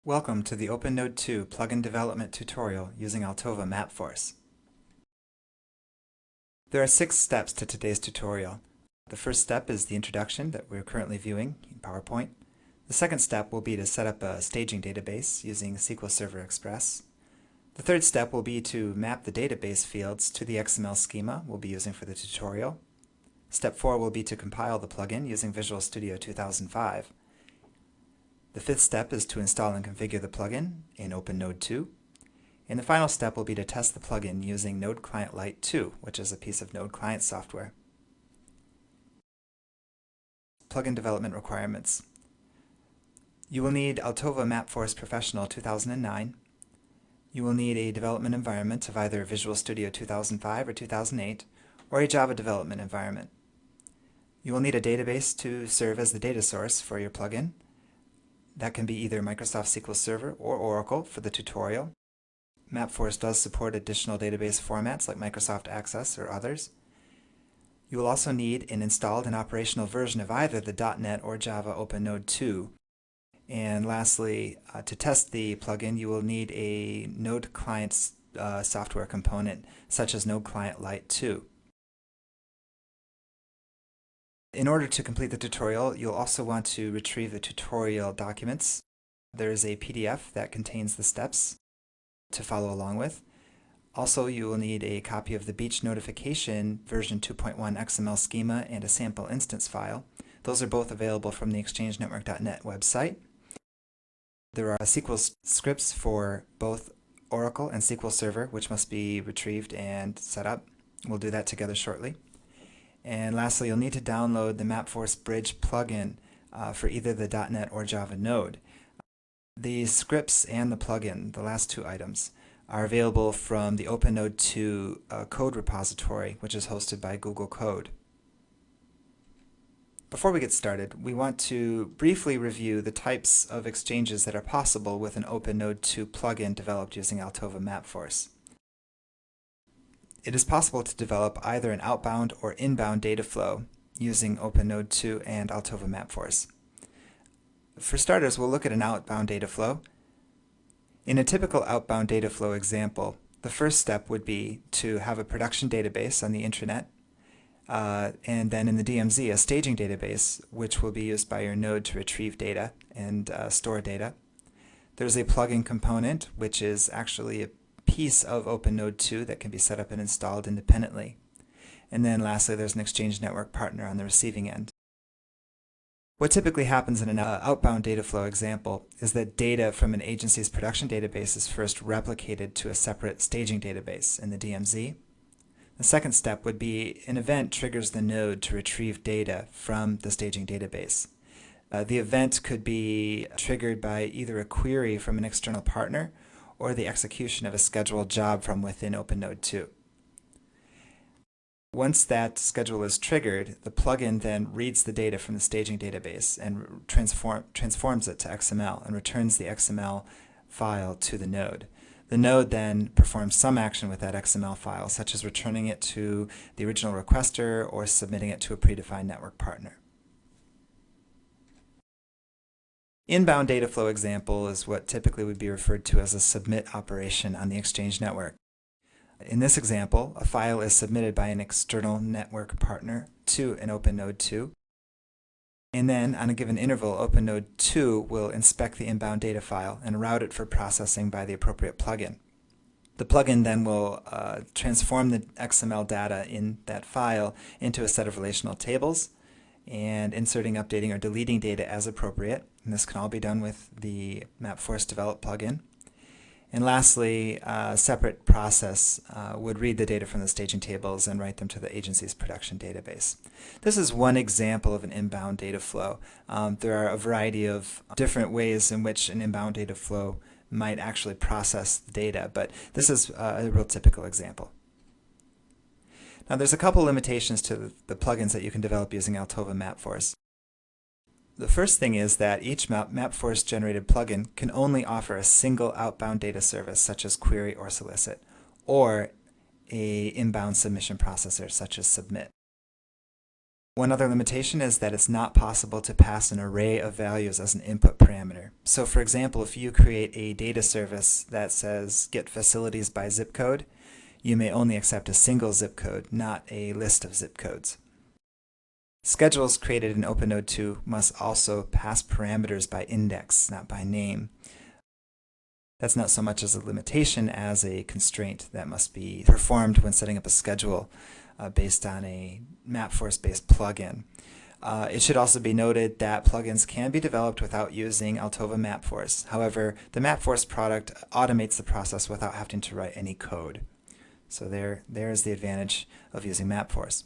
Welcome to the OpenNode2 plugin development tutorial using Altova MapForce. There are 6 steps to today's tutorial. The first step is the introduction that we're currently viewing in PowerPoint. The second step will be to set up a staging database using SQL Server Express. The third step will be to map the database fields to the XML schema we'll be using for the tutorial. Step 4 will be to compile the plugin using Visual Studio 2005. The fifth step is to install and configure the plugin in OpenNode2. And the final step will be to test the plugin using Node Client Lite 2, which is a piece of Node client software. Plugin development requirements. You will need Altova MapForce Professional 2009. You will need a development environment of either Visual Studio 2005 or 2008, or a Java development environment. You will need a database to serve as the data source for your plugin. That can be either Microsoft SQL Server or Oracle for the tutorial. MapForce does support additional database formats like Microsoft Access or others. You will also need an installed and operational version of either the .NET or Java OpenNode2. And lastly, to test the plugin, you will need a Node client software component, such as Node Client Lite 2. In order to complete the tutorial, you'll also want to retrieve the tutorial documents. There is a PDF that contains the steps to follow along with. Also, you will need a copy of the Beach Notification version 2.1 XML schema and a sample instance file. Those are both available from the Exchange Network.net website. There are SQL scripts for both Oracle and SQL Server, which must be retrieved and set up. We'll do that together shortly. And lastly, you'll need to download the MapForce Bridge plugin for either the .NET or Java node. The scripts and the plugin, the last two items, are available from the OpenNode2 code repository, which is hosted by Google Code. Before we get started, we want to briefly review the types of exchanges that are possible with an OpenNode2 plugin developed using Altova MapForce. It is possible to develop either an outbound or inbound data flow using OpenNode2 and Altova MapForce. For starters, we'll look at an outbound data flow. In a typical outbound data flow example, the first step would be to have a production database on the intranet, and then in the DMZ, a staging database, which will be used by your node to retrieve data and store data. There's a plugin component, which is actually a piece of OpenNode2 that can be set up and installed independently. And then lastly, there's an Exchange Network partner on the receiving end. What typically happens in an outbound data flow example is that data from an agency's production database is first replicated to a separate staging database in the DMZ. The second step would be an event triggers the node to retrieve data from the staging database. The event could be triggered by either a query from an external partner or the execution of a scheduled job from within OpenNode2. Once that schedule is triggered, the plugin then reads the data from the staging database and transforms it to XML and returns the XML file to the node. The node then performs some action with that XML file, such as returning it to the original requester or submitting it to a predefined network partner. Inbound data flow example is what typically would be referred to as a submit operation on the Exchange network. In this example, a file is submitted by an external network partner to an OpenNode2. And then, on a given interval, OpenNode2 will inspect the inbound data file and route it for processing by the appropriate plugin. The plugin then will transform the XML data in that file into a set of relational tables, and inserting, updating, or deleting data as appropriate. And this can all be done with the MapForce Develop plugin. And lastly, a separate process would read the data from the staging tables and write them to the agency's production database. This is one example of an inbound data flow. There are a variety of different ways in which an inbound data flow might actually process the data, but this is a real typical example. Now, there's a couple limitations to the plugins that you can develop using Altova MapForce. The first thing is that each MapForce generated plugin can only offer a single outbound data service, such as query or solicit, or a inbound submission processor, such as submit. One other limitation is that it's not possible to pass an array of values as an input parameter. So for example, if you create a data service that says get facilities by zip code, you may only accept a single zip code, not a list of zip codes. Schedules created in OpenNode2 must also pass parameters by index, not by name. That's not so much as a limitation as a constraint that must be performed when setting up a schedule based on a MapForce-based plugin. It should also be noted that plugins can be developed without using Altova MapForce. However, the MapForce product automates the process without having to write any code. So there's the advantage of using MapForce.